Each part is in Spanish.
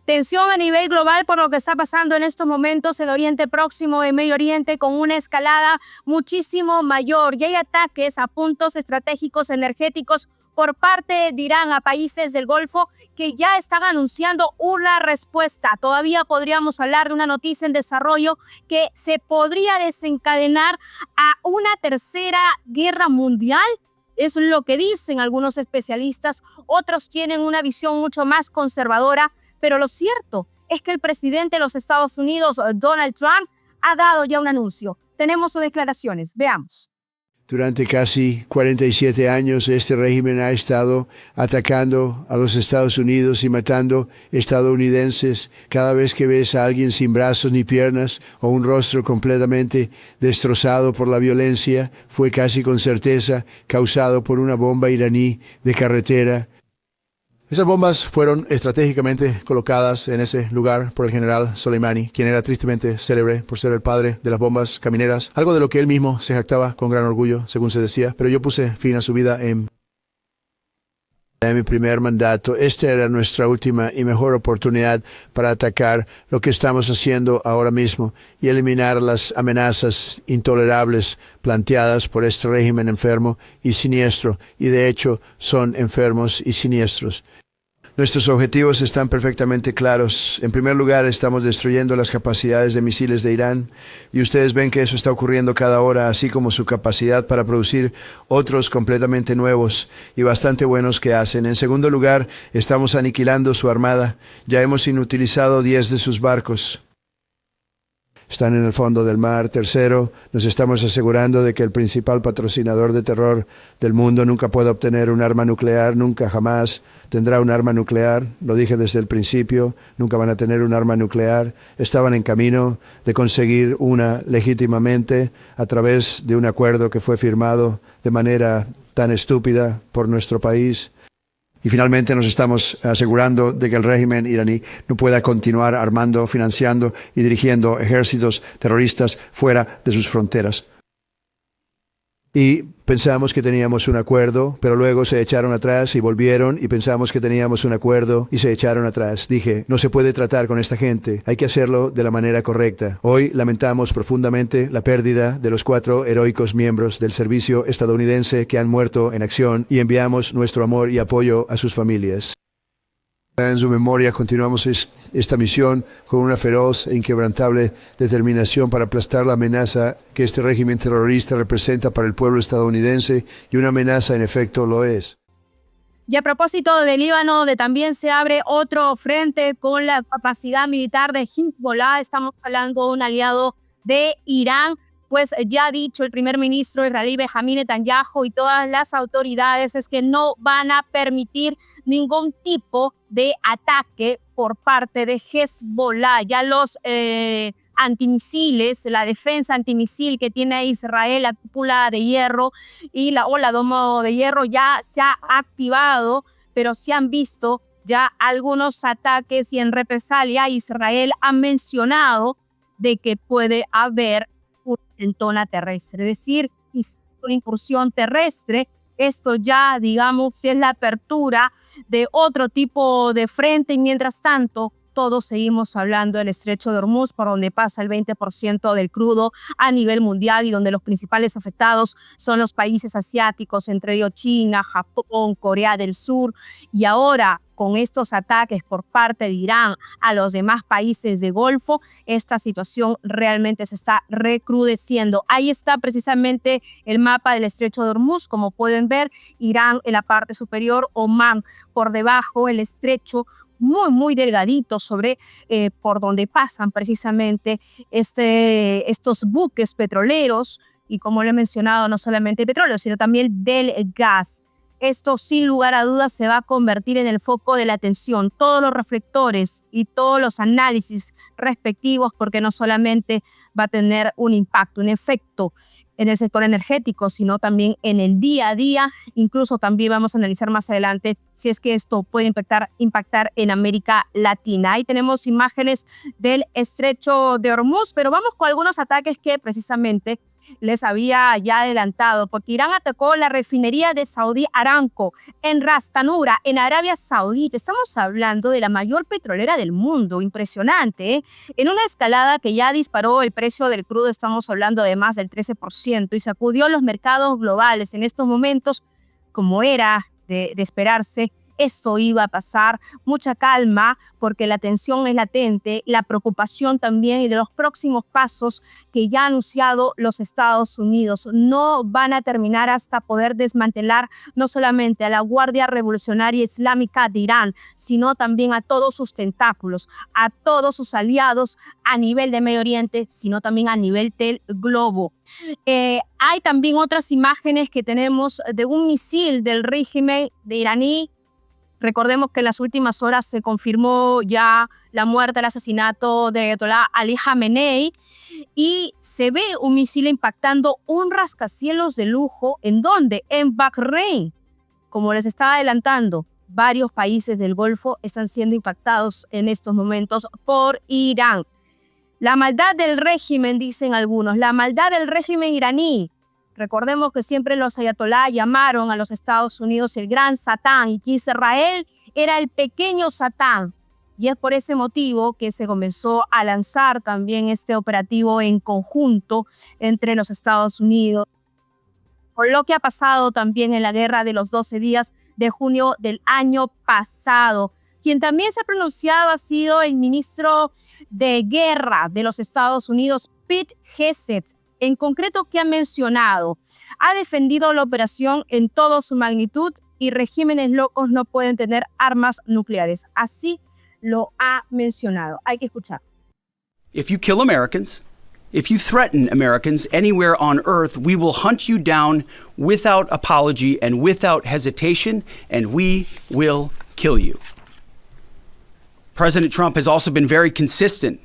Tensión a nivel global por lo que está pasando en estos momentos en Oriente Próximo, en Medio Oriente, con una escalada muchísimo mayor. Y hay ataques a puntos estratégicos energéticos por parte de Irán a países del Golfo que ya están anunciando una respuesta. Todavía podríamos hablar de una noticia en desarrollo que se podría desencadenar a una tercera guerra mundial. Es lo que dicen algunos especialistas. Otros tienen una visión mucho más conservadora. Pero lo cierto es que el presidente de los Estados Unidos, Donald Trump, ha dado ya un anuncio. Tenemos sus declaraciones. Veamos. Durante casi 47 años, este régimen ha estado atacando a los Estados Unidos y matando estadounidenses. Cada vez que ves a alguien sin brazos ni piernas o un rostro completamente destrozado por la violencia, fue casi con certeza causado por una bomba iraní de carretera. Esas bombas fueron estratégicamente colocadas en ese lugar por el general Soleimani, quien era tristemente célebre por ser el padre de las bombas camineras, algo de lo que él mismo se jactaba con gran orgullo, según se decía, pero yo puse fin a su vida en mi primer mandato. Esta era nuestra última y mejor oportunidad para atacar lo que estamos haciendo ahora mismo y eliminar las amenazas intolerables planteadas por este régimen enfermo y siniestro, y de hecho son enfermos y siniestros. Nuestros objetivos están perfectamente claros. En primer lugar, estamos destruyendo las capacidades de misiles de Irán, y ustedes ven que eso está ocurriendo cada hora, así como su capacidad para producir otros completamente nuevos y bastante buenos que hacen. En segundo lugar, estamos aniquilando su armada. Ya hemos inutilizado 10 de sus barcos. Están en el fondo del mar. Tercero, nos estamos asegurando de que el principal patrocinador de terror del mundo nunca pueda obtener un arma nuclear, nunca jamás tendrá un arma nuclear. Lo dije desde el principio, nunca van a tener un arma nuclear. Estaban en camino de conseguir una legítimamente a través de un acuerdo que fue firmado de manera tan estúpida por nuestro país. Y finalmente nos estamos asegurando de que el régimen iraní no pueda continuar armando, financiando y dirigiendo ejércitos terroristas fuera de sus fronteras. Y pensamos que teníamos un acuerdo, pero luego se echaron atrás y volvieron, y pensamos que teníamos un acuerdo y se echaron atrás. Dije, no se puede tratar con esta gente, hay que hacerlo de la manera correcta. Hoy lamentamos profundamente la pérdida de los 4 heroicos miembros del servicio estadounidense que han muerto en acción, y enviamos nuestro amor y apoyo a sus familias. En su memoria continuamos esta misión con una feroz e inquebrantable determinación para aplastar la amenaza que este régimen terrorista representa para el pueblo estadounidense, y una amenaza en efecto lo es. Y a propósito de Líbano, donde también se abre otro frente con la capacidad militar de Hezbollah, estamos hablando de un aliado de Irán. Pues ya ha dicho el primer ministro israelí Benjamín Netanyahu y todas las autoridades es que no van a permitir ningún tipo de ataque por parte de Hezbollah. Ya los antimisiles, la defensa antimisil que tiene Israel, la cúpula de hierro y la domo de hierro ya se ha activado, pero se han visto ya algunos ataques, y en represalia Israel ha mencionado de que puede haber una intentona terrestre, es decir, una incursión terrestre. Esto ya, digamos, es la apertura de otro tipo de frente, y mientras tanto, todos seguimos hablando del estrecho de Hormuz, por donde pasa el 20% del crudo a nivel mundial y donde los principales afectados son los países asiáticos, entre ellos China, Japón, Corea del Sur, y ahora con estos ataques por parte de Irán a los demás países del Golfo, esta situación realmente se está recrudeciendo. Ahí está precisamente el mapa del estrecho de Hormuz, como pueden ver, Irán en la parte superior, Omán por debajo, el estrecho muy delgadito sobre por donde pasan precisamente estos buques petroleros, y como lo he mencionado, no solamente el petróleo, sino también del gas. Esto, sin lugar a dudas, se va a convertir en el foco de la atención, todos los reflectores y todos los análisis respectivos, porque no solamente va a tener un impacto, un efecto en el sector energético, sino también en el día a día. Incluso también vamos a analizar más adelante si es que esto puede impactar en América Latina. Ahí tenemos imágenes del estrecho de Hormuz, pero vamos con algunos ataques que precisamente les había ya adelantado, porque Irán atacó la refinería de Saudi Aramco en Ras Tanura, en Arabia Saudita. Estamos hablando de la mayor petrolera del mundo, impresionante, ¿eh? En una escalada que ya disparó el precio del crudo, estamos hablando de más del 13%, y sacudió los mercados globales. En estos momentos, como era de esperarse, esto iba a pasar. Mucha calma, porque la tensión es latente, la preocupación también, y de los próximos pasos que ya ha anunciado los Estados Unidos. No van a terminar hasta poder desmantelar no solamente a la Guardia Revolucionaria Islámica de Irán, sino también a todos sus tentáculos, a todos sus aliados a nivel de Medio Oriente, sino también a nivel del globo. Hay también otras imágenes que tenemos de un misil del régimen de iraní. Recordemos que en las últimas horas se confirmó ya la muerte, el asesinato de Ayatollah Ali Khamenei, y se ve un misil impactando un rascacielos de lujo. ¿En dónde? En Bahrein. Como les estaba adelantando, varios países del Golfo están siendo impactados en estos momentos por Irán. La maldad del régimen, dicen algunos, la maldad del régimen iraní. Recordemos que siempre los ayatolá llamaron a los Estados Unidos el gran Satán, y que Israel era el pequeño Satán. Y es por ese motivo que se comenzó a lanzar también este operativo en conjunto entre los Estados Unidos. Por lo que ha pasado también en la guerra de los 12 días de junio del año pasado. Quien también se ha pronunciado ha sido el ministro de Guerra de los Estados Unidos, Pete Hegseth. En concreto, ¿qué ha mencionado? Ha defendido la operación en toda su magnitud, y regímenes locos no pueden tener armas nucleares. Así lo ha mencionado. Hay que escuchar. If you kill Americans, if you threaten Americans anywhere on earth, we will hunt you down without apology and without hesitation, and we will kill you. President Trump has also been very consistent.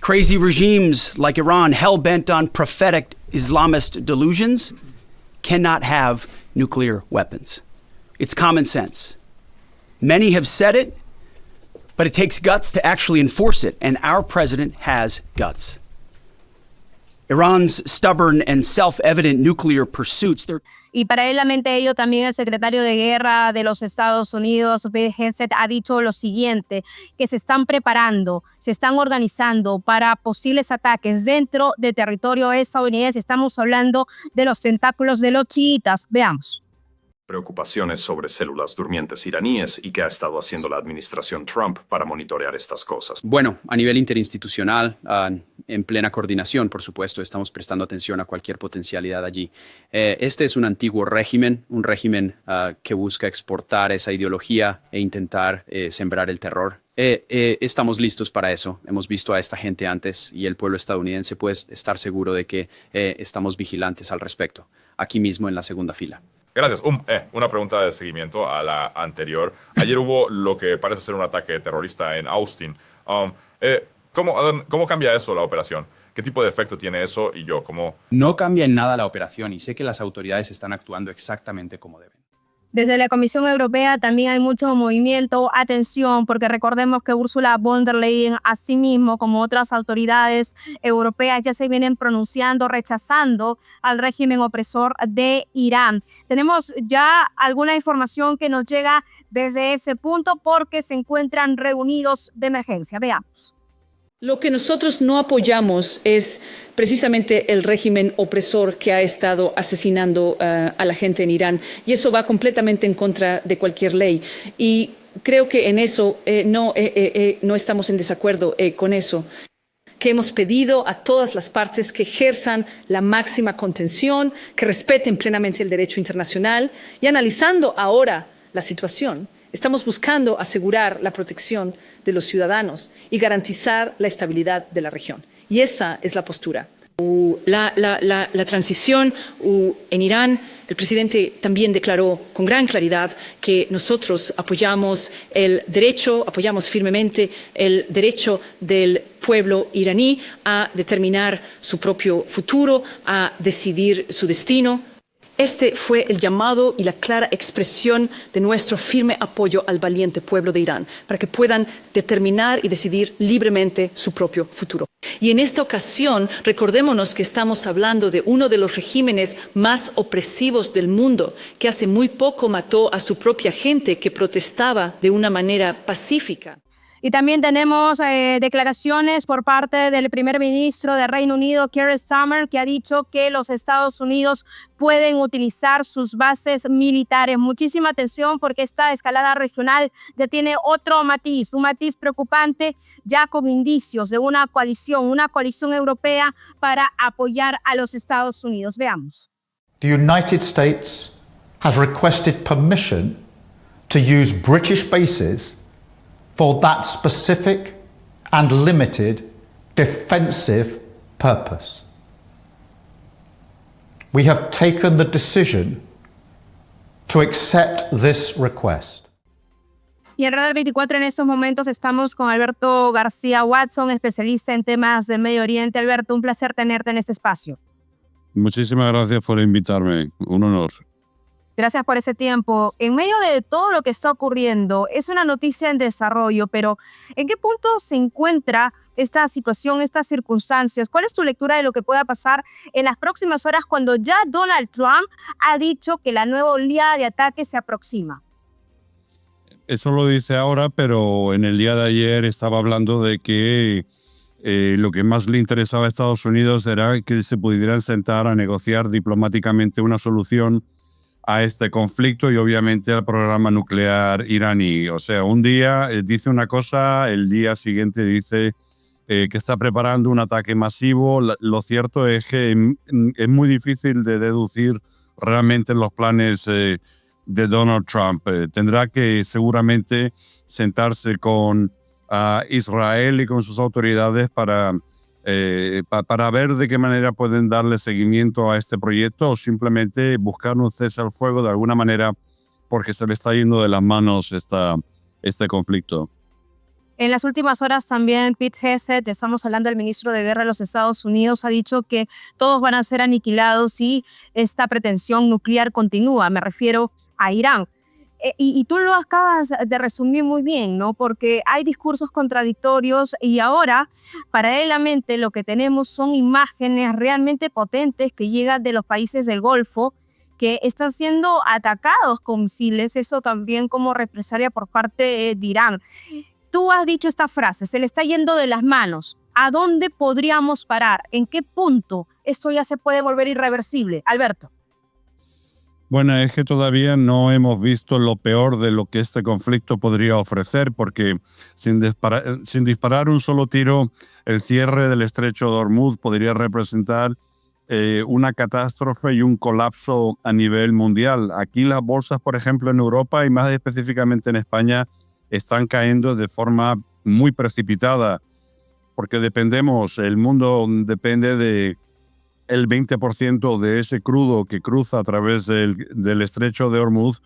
Crazy regimes like Iran, hell-bent on prophetic Islamist delusions, cannot have nuclear weapons. It's common sense. Many have said it, but it takes guts to actually enforce it, and our president has guts. Iran's stubborn and self-evident nuclear pursuits, Y paralelamente a ello, también el secretario de Guerra de los Estados Unidos, Pete Hegseth, ha dicho lo siguiente, que se están preparando, se están organizando para posibles ataques dentro de territorio estadounidense. Estamos hablando de los tentáculos de los chiitas. Veamos. Preocupaciones sobre células durmientes iraníes y qué ha estado haciendo la administración Trump para monitorear estas cosas. Bueno, a nivel interinstitucional, en plena coordinación, por supuesto, estamos prestando atención a cualquier potencialidad allí. Este es un antiguo régimen, un régimen que busca exportar esa ideología e intentar sembrar el terror. Estamos listos para eso. Hemos visto a esta gente antes, y el pueblo estadounidense puede estar seguro de que estamos vigilantes al respecto, aquí mismo en la segunda fila. Gracias. Una pregunta de seguimiento a la anterior. Ayer hubo lo que parece ser un ataque terrorista en Austin. ¿Cómo cambia eso la operación? ¿Qué tipo de efecto tiene eso? Y ¿cómo? No cambia en nada la operación, y sé que las autoridades están actuando exactamente como deben. Desde la Comisión Europea también hay mucho movimiento. Atención, porque recordemos que Ursula von der Leyen, asimismo como otras autoridades europeas, ya se vienen pronunciando, rechazando al régimen opresor de Irán. Tenemos ya alguna información que nos llega desde ese punto, porque se encuentran reunidos de emergencia. Veamos. Lo que nosotros no apoyamos es precisamente el régimen opresor que ha estado asesinando a la gente en Irán, y eso va completamente en contra de cualquier ley. Y creo que en eso no estamos en desacuerdo con eso. Que hemos pedido a todas las partes que ejerzan la máxima contención, que respeten plenamente el derecho internacional, y analizando ahora la situación, estamos buscando asegurar la protección de los ciudadanos y garantizar la estabilidad de la región. Y esa es la postura. La transición en Irán, el presidente también declaró con gran claridad que nosotros apoyamos firmemente el derecho del pueblo iraní a determinar su propio futuro, a decidir su destino. Este fue el llamado y la clara expresión de nuestro firme apoyo al valiente pueblo de Irán para que puedan determinar y decidir libremente su propio futuro. Y en esta ocasión, recordémonos que estamos hablando de uno de los regímenes más opresivos del mundo, que hace muy poco mató a su propia gente que protestaba de una manera pacífica. Y también tenemos declaraciones por parte del primer ministro de Reino Unido, Keir Starmer, que ha dicho que los Estados Unidos pueden utilizar sus bases militares. Muchísima atención porque esta escalada regional ya tiene otro matiz, un matiz preocupante ya con indicios de una coalición europea para apoyar a los Estados Unidos. Veamos. The United States has requested permission to use British bases for that specific and limited defensive purpose. We have taken the decision to accept this request. Y en Radar 24 en estos momentos estamos con Alberto García Watson, especialista en temas de Medio Oriente. Alberto, un placer tenerte en este espacio. Muchísimas gracias por invitarme, un honor. Gracias por ese tiempo. En medio de todo lo que está ocurriendo, es una noticia en desarrollo, pero ¿en qué punto se encuentra esta situación, estas circunstancias? ¿Cuál es tu lectura de lo que pueda pasar en las próximas horas cuando ya Donald Trump ha dicho que la nueva oleada de ataques se aproxima? Eso lo dice ahora, pero en el día de ayer estaba hablando de que lo que más le interesaba a Estados Unidos era que se pudieran sentar a negociar diplomáticamente una solución a este conflicto y obviamente al programa nuclear iraní. O sea, un día dice una cosa, el día siguiente dice que está preparando un ataque masivo. Lo cierto es que es muy difícil de deducir realmente los planes de Donald Trump. Tendrá que seguramente sentarse con Israel y con sus autoridades para ver de qué manera pueden darle seguimiento a este proyecto o simplemente buscar un cese al fuego de alguna manera porque se le está yendo de las manos este conflicto. En las últimas horas también Pete Hegseth, estamos hablando del ministro de Guerra de los Estados Unidos, ha dicho que todos van a ser aniquilados si esta pretensión nuclear continúa. Me refiero a Irán. Y tú lo acabas de resumir muy bien, ¿no? Porque hay discursos contradictorios y ahora, paralelamente, lo que tenemos son imágenes realmente potentes que llegan de los países del Golfo que están siendo atacados con misiles, eso también como represalia por parte de Irán. Tú has dicho esta frase, se le está yendo de las manos. ¿A dónde podríamos parar? ¿En qué punto esto ya se puede volver irreversible? Alberto. Bueno, es que todavía no hemos visto lo peor de lo que este conflicto podría ofrecer, porque sin disparar un solo tiro, el cierre del estrecho de Hormuz podría representar una catástrofe y un colapso a nivel mundial. Aquí las bolsas, por ejemplo, en Europa y más específicamente en España, están cayendo de forma muy precipitada, porque el mundo depende de el 20% de ese crudo que cruza a través del estrecho de Hormuz,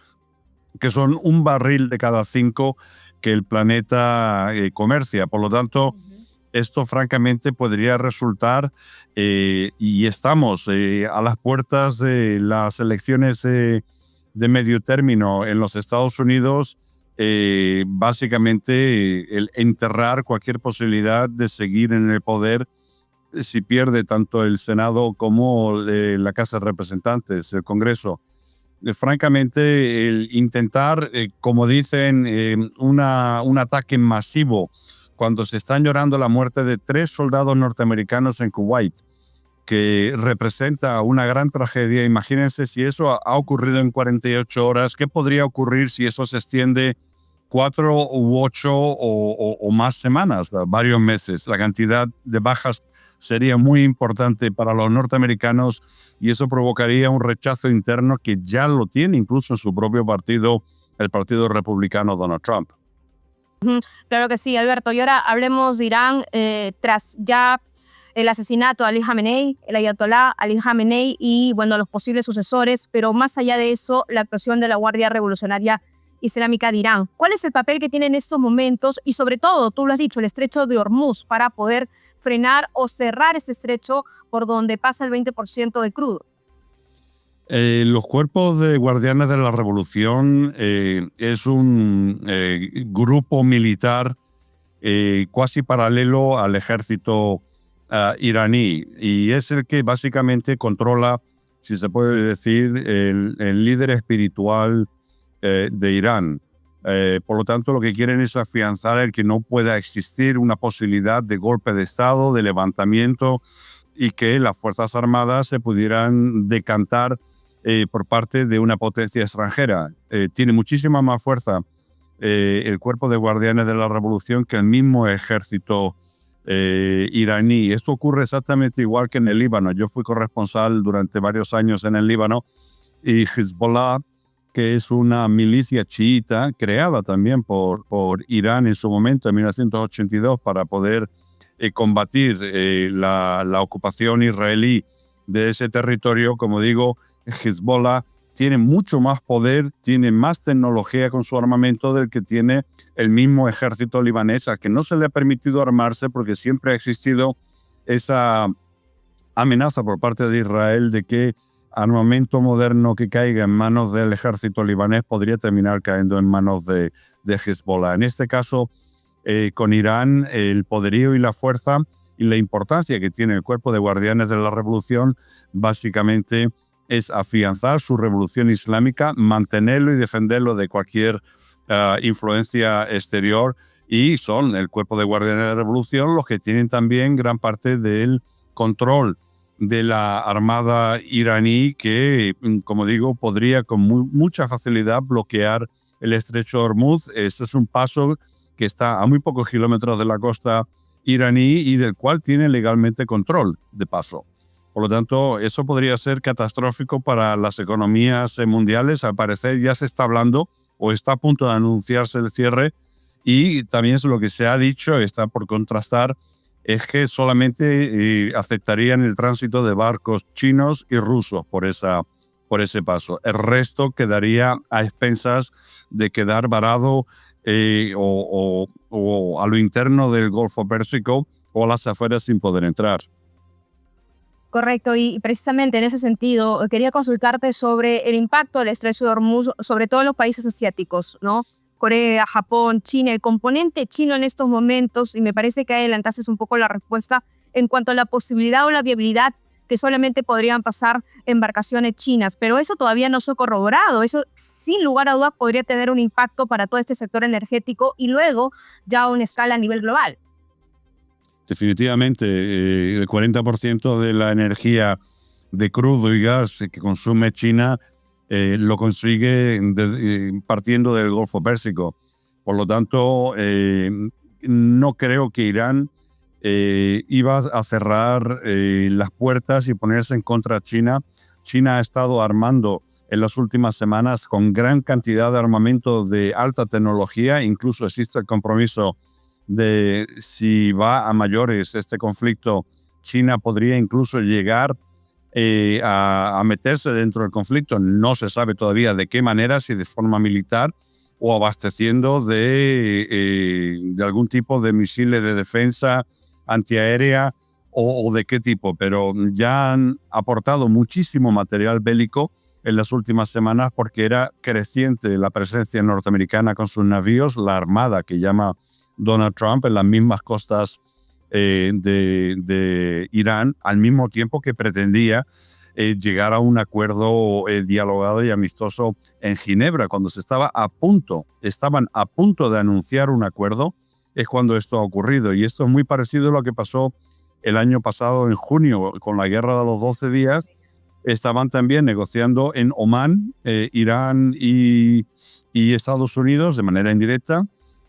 que son un barril de cada 5 que el planeta comercia. Por lo tanto, esto francamente podría resultar, y estamos a las puertas de las elecciones de medio término en los Estados Unidos, básicamente el enterrar cualquier posibilidad de seguir en el poder si pierde tanto el Senado como la Casa de Representantes, el Congreso. Francamente, el intentar, como dicen, un ataque masivo cuando se están llorando la muerte de 3 soldados norteamericanos en Kuwait, que representa una gran tragedia. Imagínense si eso ha ocurrido en 48 horas, ¿qué podría ocurrir si eso se extiende 4 u 8 o más semanas, varios meses? La cantidad de bajas sería muy importante para los norteamericanos y eso provocaría un rechazo interno que ya lo tiene incluso en su propio partido, el Partido Republicano Donald Trump. Claro que sí, Alberto. Y ahora hablemos de Irán tras ya el asesinato de Ali Khamenei, el ayatolá Ali Khamenei y bueno, los posibles sucesores, pero más allá de eso, la actuación de la Guardia Revolucionaria Islámica de Irán. ¿Cuál es el papel que tiene en estos momentos y sobre todo, tú lo has dicho, el estrecho de Hormuz para poder frenar o cerrar ese estrecho por donde pasa el 20% de crudo? Los cuerpos de guardianes de la revolución es un grupo militar cuasi paralelo al ejército iraní, y es el que básicamente controla, si se puede decir, el líder espiritual de Irán. Por lo tanto, lo que quieren es afianzar el que no pueda existir una posibilidad de golpe de Estado, de levantamiento, y que las Fuerzas Armadas se pudieran decantar por parte de una potencia extranjera. Tiene muchísima más fuerza el cuerpo de guardianes de la revolución que el mismo ejército iraní. Esto ocurre exactamente igual que en el Líbano. Yo fui corresponsal durante varios años en el Líbano, y Hezbollah, que es una milicia chiita creada también por Irán en su momento, en 1982, para poder combatir la ocupación israelí de ese territorio. Como digo, Hezbollah tiene mucho más poder, tiene más tecnología con su armamento del que tiene el mismo ejército libanés, al que no se le ha permitido armarse porque siempre ha existido esa amenaza por parte de Israel de que armamento moderno que caiga en manos del ejército libanés podría terminar cayendo en manos de Hezbollah. En este caso, con Irán, el poderío y la fuerza y la importancia que tiene el cuerpo de guardianes de la revolución básicamente es afianzar su revolución islámica, mantenerlo y defenderlo de cualquier influencia exterior, y son el cuerpo de guardianes de la revolución los que tienen también gran parte del control de la armada iraní, que, como digo, podría con mucha facilidad bloquear el estrecho de Hormuz. Este es un paso que está a muy pocos kilómetros de la costa iraní y del cual tiene legalmente control de paso. Por lo tanto, eso podría ser catastrófico para las economías mundiales. Al parecer ya se está hablando o está a punto de anunciarse el cierre, y también es lo que se ha dicho, está por contrastar, es que solamente aceptarían el tránsito de barcos chinos y rusos por ese paso. El resto quedaría a expensas de quedar varado o a lo interno del Golfo Pérsico o a las afueras sin poder entrar. Correcto, y precisamente en ese sentido quería consultarte sobre el impacto del estrecho de Hormuz, sobre todo en los países asiáticos, ¿no? Corea, Japón, China, el componente chino en estos momentos, y me parece que adelantaste un poco la respuesta en cuanto a la posibilidad o la viabilidad que solamente podrían pasar embarcaciones chinas, pero eso todavía no se ha corroborado. Eso sin lugar a dudas podría tener un impacto para todo este sector energético y luego ya a una escala a nivel global. Definitivamente, el 40% de la energía de crudo y gas que consume China lo consigue partiendo del Golfo Pérsico. Por lo tanto, no creo que Irán iba a cerrar las puertas y ponerse en contra de China. China ha estado armando en las últimas semanas con gran cantidad de armamento de alta tecnología. Incluso existe el compromiso de, si va a mayores este conflicto, China podría incluso llegar a meterse dentro del conflicto. No se sabe todavía de qué manera, si de forma militar o abasteciendo de algún tipo de misiles de defensa antiaérea o de qué tipo, pero ya han aportado muchísimo material bélico en las últimas semanas porque era creciente la presencia norteamericana con sus navíos, la armada que llama Donald Trump en las mismas costas de Irán, al mismo tiempo que pretendía llegar a un acuerdo dialogado y amistoso en Ginebra. Cuando estaban a punto de anunciar un acuerdo, es cuando esto ha ocurrido. Y esto es muy parecido a lo que pasó el año pasado en junio con la guerra de los 12 días. Estaban también negociando en Omán, Irán y Estados Unidos de manera indirecta.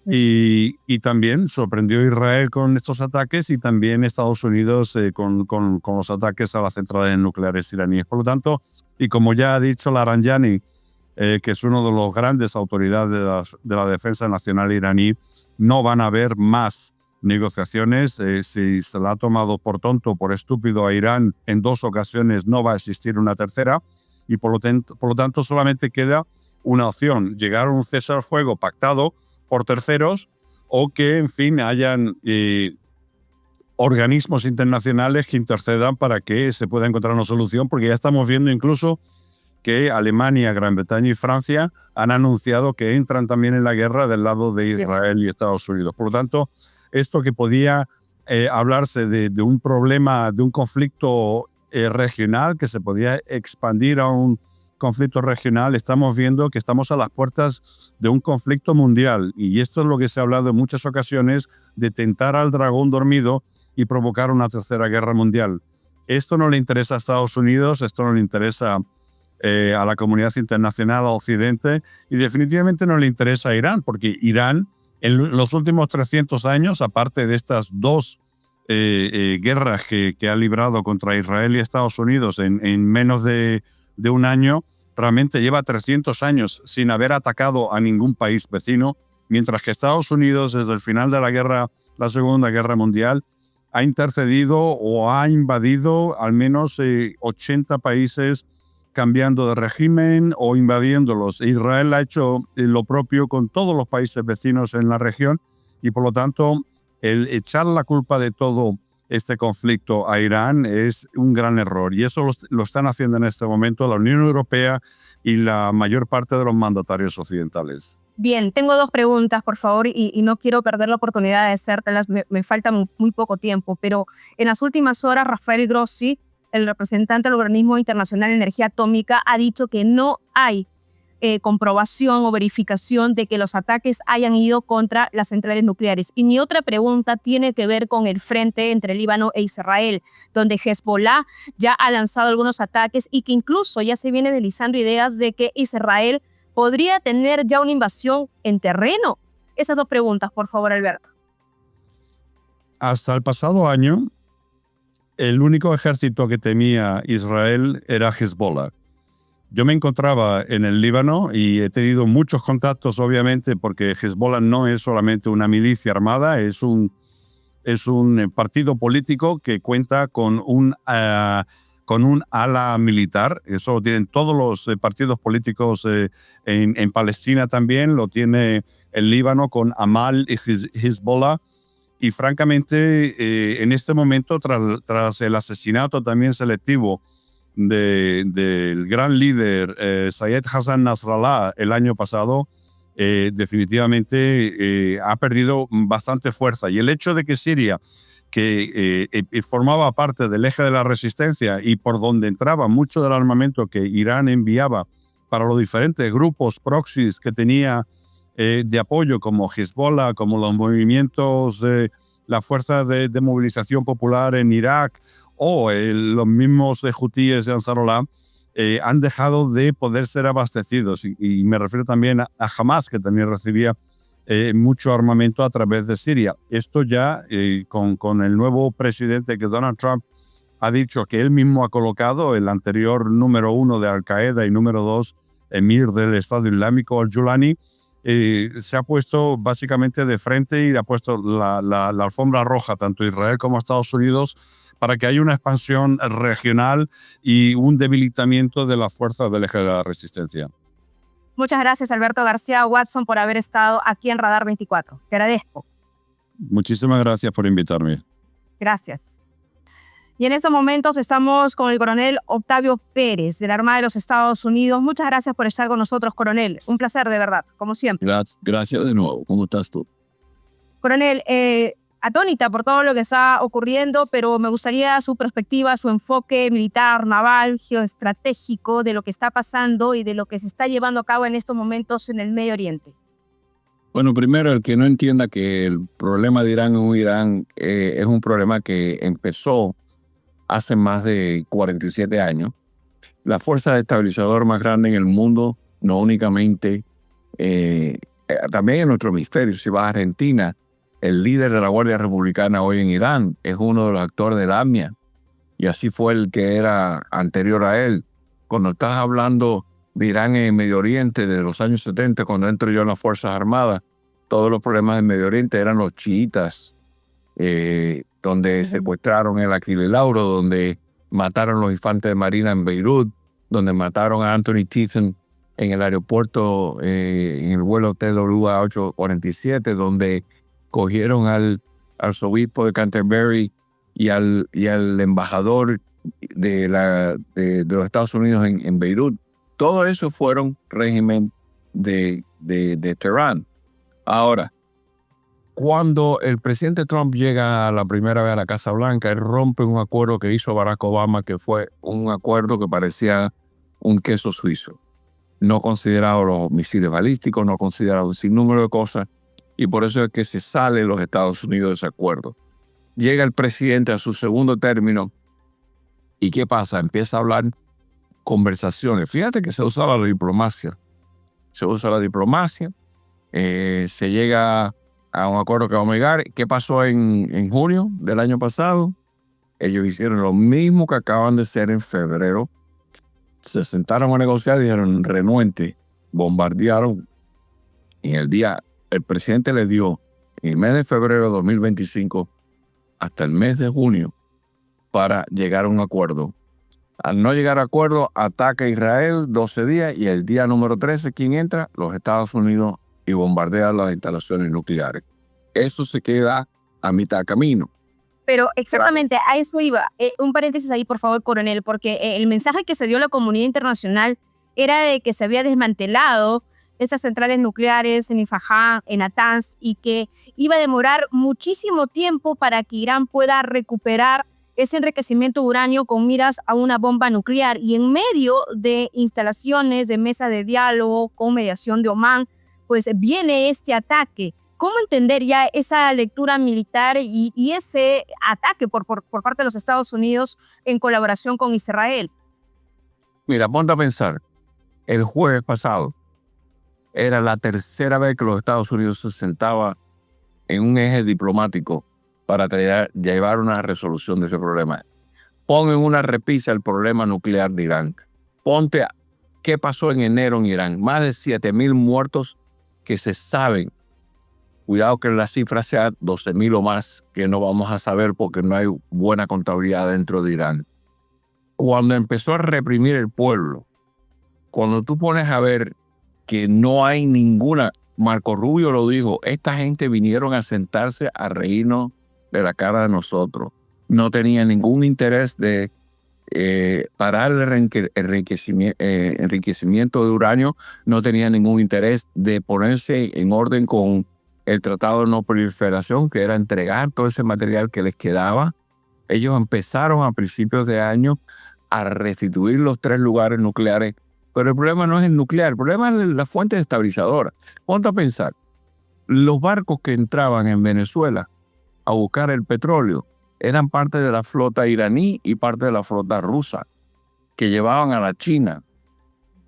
Y también sorprendió a Israel con estos ataques y también Estados Unidos con los ataques a las centrales nucleares iraníes. Por lo tanto, y como ya ha dicho Laranjani, que es uno de los grandes autoridades de la defensa nacional iraní, no van a haber más negociaciones. Si se la ha tomado por tonto, por estúpido a Irán en 2 ocasiones, no va a existir una tercera. Y por lo tanto solamente queda una opción: llegar a un cese al fuego pactado por terceros, o que, en fin, hayan organismos internacionales que intercedan para que se pueda encontrar una solución, porque ya estamos viendo incluso que Alemania, Gran Bretaña y Francia han anunciado que entran también en la guerra del lado de Israel y Estados Unidos. Por lo tanto, esto que podía hablarse de un problema, de un conflicto regional, que se podía expandir a un conflicto regional, estamos viendo que estamos a las puertas de un conflicto mundial. Y esto es lo que se ha hablado en muchas ocasiones, de tentar al dragón dormido y provocar una tercera guerra mundial. Esto no le interesa a Estados Unidos, esto no le interesa a la comunidad internacional, a Occidente, y definitivamente no le interesa a Irán, porque Irán en los últimos 300 años, aparte de estas dos guerras que ha librado contra Israel y Estados Unidos en menos de un año, realmente lleva 300 años sin haber atacado a ningún país vecino, mientras que Estados Unidos, desde el final de la Segunda Guerra Mundial, ha intercedido o ha invadido al menos 80 países, cambiando de régimen o invadiéndolos. Israel ha hecho lo propio con todos los países vecinos en la región, y por lo tanto el echar la culpa de todo este conflicto a Irán es un gran error, y eso lo están haciendo en este momento la Unión Europea y la mayor parte de los mandatarios occidentales. Bien, tengo dos preguntas, por favor, y no quiero perder la oportunidad de hacértelas, me falta muy poco tiempo, pero en las últimas horas Rafael Grossi, el representante del Organismo Internacional de Energía Atómica, ha dicho que no hay comprobación o verificación de que los ataques hayan ido contra las centrales nucleares. Y mi otra pregunta tiene que ver con el frente entre Líbano e Israel, donde Hezbollah ya ha lanzado algunos ataques y que incluso ya se vienen deslizando ideas de que Israel podría tener ya una invasión en terreno. Esas dos preguntas, por favor, Alberto. Hasta el pasado año, el único ejército que temía Israel era Hezbollah. Yo me encontraba en el Líbano y he tenido muchos contactos, obviamente, porque Hezbollah no es solamente una milicia armada, es un partido político que cuenta con un ala militar. Eso lo tienen todos los partidos políticos en Palestina también, lo tiene el Líbano con Amal y Hezbollah. Y francamente, en este momento, tras el asesinato también selectivo del gran líder Sayed Hassan Nasrallah el año pasado, definitivamente ha perdido bastante fuerza. Y el hecho de que Siria, que formaba parte del eje de la resistencia y por donde entraba mucho del armamento que Irán enviaba para los diferentes grupos proxies que tenía de apoyo, como Hezbollah, como los movimientos de la Fuerza de Movilización Popular en Irak, o los mismos hutíes de Ansarullah, han dejado de poder ser abastecidos. Y me refiero también a Hamas, que también recibía mucho armamento a través de Siria. Esto ya con el nuevo presidente, que Donald Trump ha dicho que él mismo ha colocado, el anterior número 1 de Al-Qaeda y número 2 emir del Estado Islámico, al-Julani, se ha puesto básicamente de frente y ha puesto la alfombra roja tanto a Israel como a Estados Unidos para que haya una expansión regional y un debilitamiento de las fuerzas del eje de la resistencia. Muchas gracias, Alberto García Watson, por haber estado aquí en Radar 24. Te agradezco. Muchísimas gracias por invitarme. Gracias. Y en estos momentos estamos con el coronel Octavio Pérez, de la Armada de los Estados Unidos. Muchas gracias por estar con nosotros, coronel. Un placer, de verdad, como siempre. Gracias de nuevo. ¿Cómo estás tú? Coronel, atónita por todo lo que está ocurriendo, pero me gustaría su perspectiva, su enfoque militar, naval, geoestratégico de lo que está pasando y de lo que se está llevando a cabo en estos momentos en el Medio Oriente. Bueno, primero, el que no entienda que el problema de Irán en Irán es un problema que empezó hace más de 47 años. La fuerza estabilizadora más grande en el mundo, no únicamente, también en nuestro hemisferio. Si vas a Argentina, el líder de la Guardia Republicana hoy en Irán es uno de los actores del AMIA, y así fue el que era anterior a él. Cuando estás hablando de Irán en Medio Oriente de los años 70, cuando entro yo en las Fuerzas Armadas, todos los problemas en Medio Oriente eran los chiitas, donde secuestraron el Aquile Lauro, donde mataron los infantes de Marina en Beirut, donde mataron a Anthony Tison en el aeropuerto, en el vuelo TWA 847, donde cogieron al arzobispo de Canterbury y al embajador de los Estados Unidos en Beirut. Todo eso fueron régimen de Teherán. Ahora, cuando el presidente Trump llega la primera vez a la Casa Blanca, él rompe un acuerdo que hizo Barack Obama, que fue un acuerdo que parecía un queso suizo. No consideraba los misiles balísticos, no consideraba un sinnúmero de cosas, y por eso es que se sale los Estados Unidos de ese acuerdo. Llega el presidente a su segundo término, ¿y qué pasa? Empieza a hablar conversaciones. Fíjate que se usa la diplomacia. Se llega a un acuerdo que vamos a llegar. ¿Qué pasó en junio del año pasado? Ellos hicieron lo mismo que acaban de hacer en febrero. Se sentaron a negociar y dijeron renuente. Bombardearon. Y el presidente le dio en el mes de febrero de 2025 hasta el mes de junio para llegar a un acuerdo. Al no llegar a acuerdo, ataca a Israel 12 días y el día número 13, ¿quién entra? Los Estados Unidos, y bombardea las instalaciones nucleares. Eso se queda a mitad de camino. Pero exactamente a eso iba. Un paréntesis ahí, por favor, coronel, porque el mensaje que se dio a la comunidad internacional era de que se había desmantelado estas centrales nucleares en Isfahan, en Natanz, y que iba a demorar muchísimo tiempo para que Irán pueda recuperar ese enriquecimiento de uranio con miras a una bomba nuclear. Y en medio de instalaciones de mesa de diálogo con mediación de Omán, pues viene este ataque. ¿Cómo entender ya esa lectura militar y ese ataque por parte de los Estados Unidos en colaboración con Israel? Mira, ponte a pensar. El jueves pasado era la tercera vez que los Estados Unidos se sentaba en un eje diplomático para llevar una resolución de ese problema. Pon en una repisa el problema nuclear de Irán. Ponte a qué pasó en enero en Irán. Más de 7,000 muertos que se saben. Cuidado que la cifra sea 12,000 o más, que no vamos a saber porque no hay buena contabilidad dentro de Irán. Cuando empezó a reprimir el pueblo, cuando tú pones a ver que no hay ninguna, Marco Rubio lo dijo, esta gente vinieron a sentarse a reírnos de la cara de nosotros. No tenían ningún interés de parar el enriquecimiento de uranio, no tenían ningún interés de ponerse en orden con el Tratado de No Proliferación, que era entregar todo ese material que les quedaba. Ellos empezaron a principios de año a restituir los 3 lugares nucleares, pero el problema no es el nuclear, el problema es la fuente estabilizadora. Ponte a pensar, los barcos que entraban en Venezuela a buscar el petróleo eran parte de la flota iraní y parte de la flota rusa que llevaban a la China.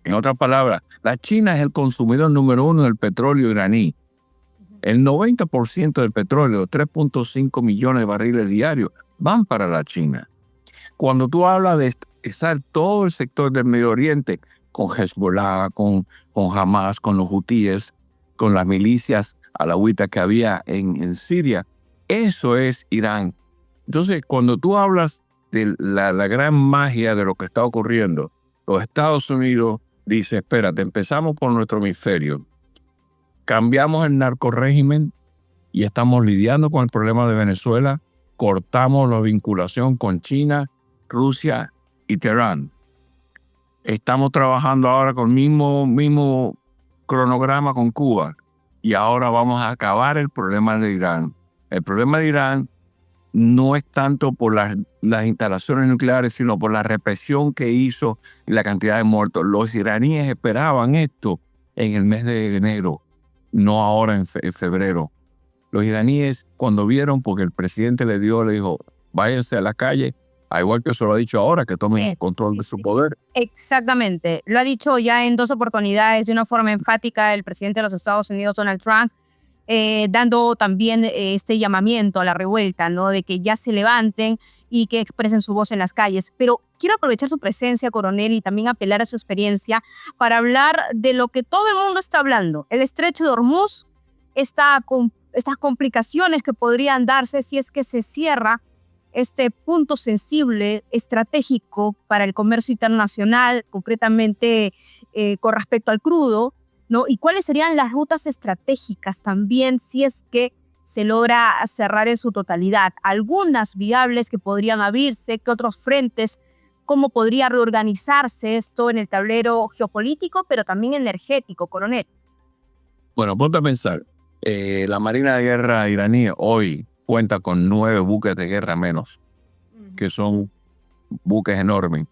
En otras palabras, la China es el consumidor número 1 del petróleo iraní. El 90% del petróleo, 3.5 millones de barriles diarios, van para la China. Cuando tú hablas de estar todo el sector del Medio Oriente, con Hezbollah, con Hamas, con los hutíes, con las milicias alauitas que había en Siria, eso es Irán. Entonces, cuando tú hablas de la gran magia de lo que está ocurriendo, los Estados Unidos dice, espérate, empezamos por nuestro hemisferio, cambiamos el narcorrégimen y estamos lidiando con el problema de Venezuela, cortamos la vinculación con China, Rusia y Teherán. Estamos trabajando ahora con el mismo cronograma con Cuba y ahora vamos a acabar el problema de Irán. El problema de Irán no es tanto por las instalaciones nucleares, sino por la represión que hizo y la cantidad de muertos. Los iraníes esperaban esto en el mes de enero, no ahora en febrero. Los iraníes, cuando vieron, porque el presidente le dijo, váyanse a la calle, a igual que se lo ha dicho ahora, que tomen control de su poder. Exactamente. Lo ha dicho ya en 2 oportunidades de una forma enfática el presidente de los Estados Unidos, Donald Trump, dando también este llamamiento a la revuelta, ¿no? De que ya se levanten y que expresen su voz en las calles. Pero quiero aprovechar su presencia, coronel, y también apelar a su experiencia para hablar de lo que todo el mundo está hablando. El estrecho de Hormuz, estas complicaciones que podrían darse si es que se cierra este punto sensible, estratégico para el comercio internacional, concretamente con respecto al crudo, ¿no? ¿Y cuáles serían las rutas estratégicas también si es que se logra cerrar en su totalidad? Algunas viables que podrían abrirse, que otros frentes cómo podría reorganizarse esto en el tablero geopolítico, pero también energético, coronel. Bueno, ponte a pensar. La Marina de Guerra iraní hoy cuenta con 9 buques de guerra menos, que son buques enormes.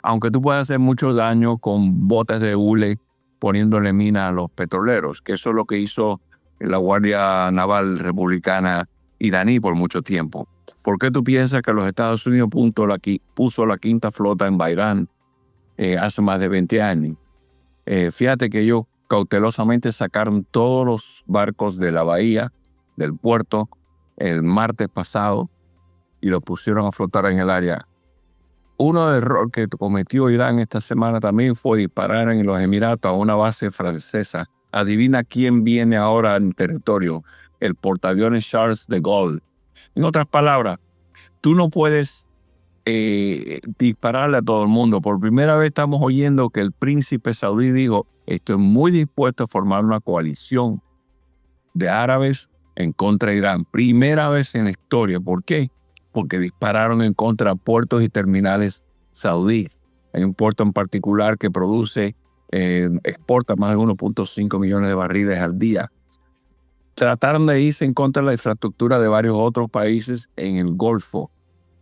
Aunque tú puedes hacer mucho daño con botes de hule poniéndole mina a los petroleros, que eso es lo que hizo la Guardia Naval Republicana iraní por mucho tiempo. ¿Por qué tú piensas que los Estados Unidos puso la quinta flota en Bahrein hace más de 20 años? Fíjate que ellos cautelosamente sacaron todos los barcos de la bahía, del puerto, el martes pasado y los pusieron a flotar en el área. Uno de los errores que cometió Irán esta semana también fue disparar en los Emiratos a una base francesa. Adivina quién viene ahora en territorio. El portaaviones Charles de Gaulle. En otras palabras, tú no puedes dispararle a todo el mundo. Por primera vez estamos oyendo que el príncipe saudí dijo: estoy muy dispuesto a formar una coalición de árabes en contra de Irán. Primera vez en la historia. ¿Por qué? Porque dispararon en contra de puertos y terminales saudíes. Hay un puerto en particular que exporta más de 1.5 millones de barriles al día. Trataron de irse en contra de la infraestructura de varios otros países en el Golfo.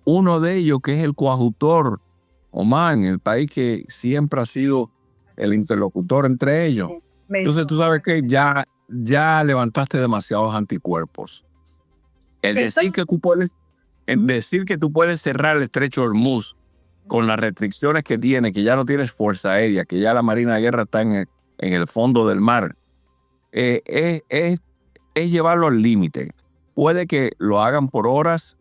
Uno de ellos, que es el coadjutor, Omán, el país que siempre ha sido el interlocutor entre ellos. Entonces tú sabes que ya levantaste demasiados anticuerpos. Decir que tú puedes cerrar el estrecho de Hormuz con las restricciones que tiene, que ya no tienes fuerza aérea, que ya la Marina de Guerra está en el fondo del mar, es llevarlo al límite. Puede que lo hagan por horas,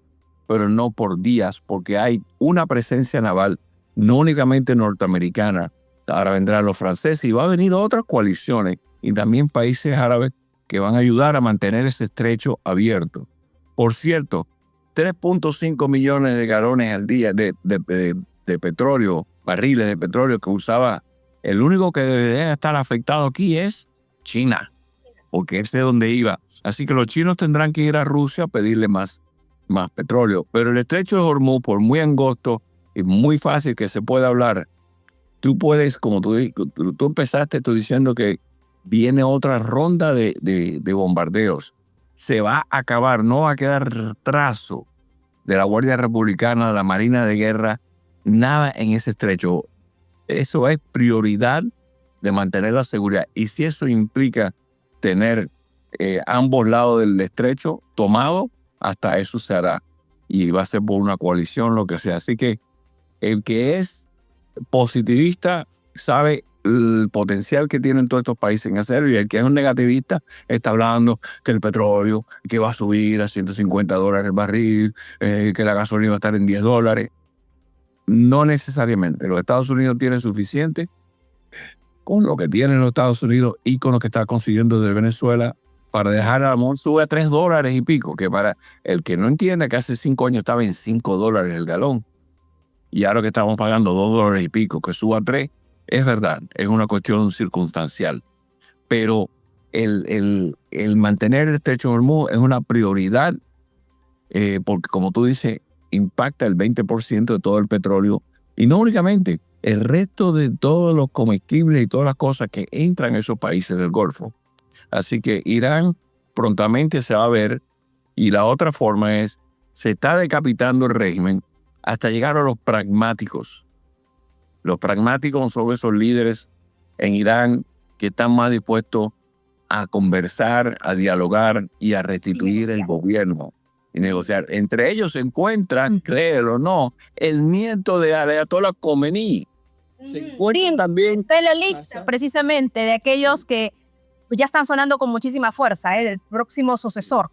pero no por días, porque hay una presencia naval, no únicamente norteamericana. Ahora vendrán los franceses y va a venir otras coaliciones y también países árabes que van a ayudar a mantener ese estrecho abierto. Por cierto, 3.5 millones de galones al día de petróleo, barriles de petróleo que usaba. El único que debería estar afectado aquí es China, porque ese es donde iba. Así que los chinos tendrán que ir a Rusia a pedirle más petróleo. Pero el estrecho de Hormuz, por muy angosto y muy fácil que se pueda hablar, tú puedes, como tú empezaste tú diciendo que viene otra ronda de bombardeos. Se va a acabar, no va a quedar trazo de la Guardia Republicana, de la Marina de Guerra, nada en ese estrecho. Eso es prioridad de mantener la seguridad. Y si eso implica tener ambos lados del estrecho tomado, hasta eso se hará. Y va a ser por una coalición, lo que sea. Así que el que es positivista sabe el potencial que tienen todos estos países en hacerlo, y el que es un negativista está hablando que el petróleo que va a subir a $150 el barril, que la gasolina va a estar en $10. No necesariamente. Los Estados Unidos tienen suficiente con lo que tienen los Estados Unidos y con lo que está consiguiendo de Venezuela para dejar a amor sube a $3 y pico, que para el que no entienda que hace 5 años estaba en $5 el galón y ahora que estamos pagando $2 y pico, que suba a 3, es verdad, es una cuestión circunstancial. Pero el mantener el estrecho de Hormuz es una prioridad porque, como tú dices, impacta el 20% de todo el petróleo y no únicamente el resto de todos los comestibles y todas las cosas que entran en esos países del Golfo. Así que Irán prontamente se va a ver, y la otra forma es, se está decapitando el régimen hasta llegar a los pragmáticos. Los pragmáticos son esos líderes en Irán que están más dispuestos a conversar, a dialogar y a restituir el gobierno y negociar. Entre ellos se encuentra, créelo o no, el nieto de Ayatollah Khomeini. Se encuentra también. Está en la lista precisamente de aquellos que ya están sonando con muchísima fuerza, el próximo sucesor.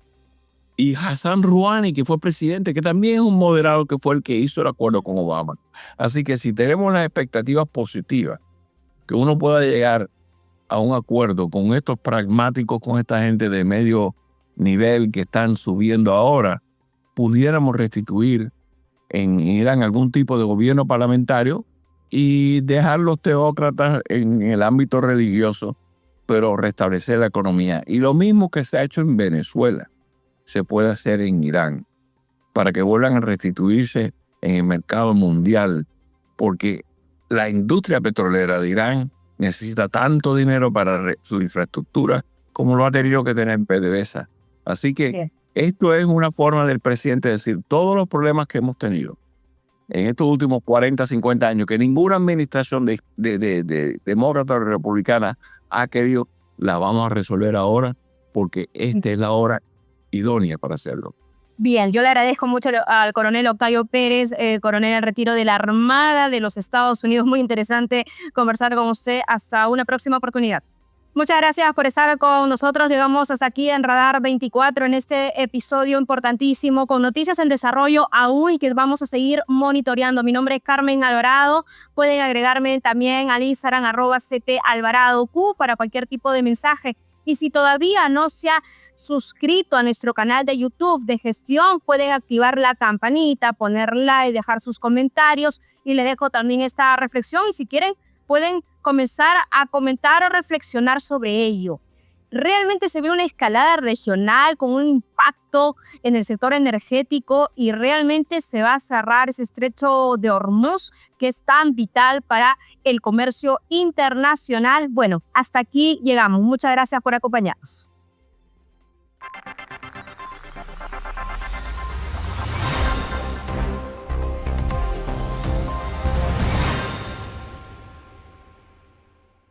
Y Hassan Rouhani, que fue presidente, que también es un moderado, que fue el que hizo el acuerdo con Obama. Así que si tenemos las expectativas positivas, que uno pueda llegar a un acuerdo con estos pragmáticos, con esta gente de medio nivel que están subiendo ahora, pudiéramos restituir en Irán algún tipo de gobierno parlamentario y dejar los teócratas en el ámbito religioso, pero restablecer la economía. Y lo mismo que se ha hecho en Venezuela se puede hacer en Irán, para que vuelvan a restituirse en el mercado mundial porque la industria petrolera de Irán necesita tanto dinero para su infraestructura como lo ha tenido que tener PDVSA. Así que esto es una forma del presidente de decir todos los problemas que hemos tenido en estos últimos 40, 50 años, que ninguna administración de demócrata o republicana ha querido, la vamos a resolver ahora porque esta es la hora idónea para hacerlo. Bien, yo le agradezco mucho al coronel Octavio Pérez, coronel en retiro de la Armada de los Estados Unidos. Muy interesante conversar con usted. Hasta una próxima oportunidad. Muchas gracias por estar con nosotros. Llegamos hasta aquí en Radar 24 en este episodio importantísimo con noticias en desarrollo aún y que vamos a seguir monitoreando. Mi nombre es Carmen Alvarado. Pueden agregarme también al Instagram @CTAlvaradoQ para cualquier tipo de mensaje. Y si todavía no se ha suscrito a nuestro canal de YouTube de gestión, pueden activar la campanita, poner like, dejar sus comentarios y le dejo también esta reflexión. Y si quieren, pueden comenzar a comentar o reflexionar sobre ello. Realmente se ve una escalada regional con un impacto en el sector energético y realmente se va a cerrar ese estrecho de Hormuz que es tan vital para el comercio internacional. Bueno, hasta aquí llegamos. Muchas gracias por acompañarnos.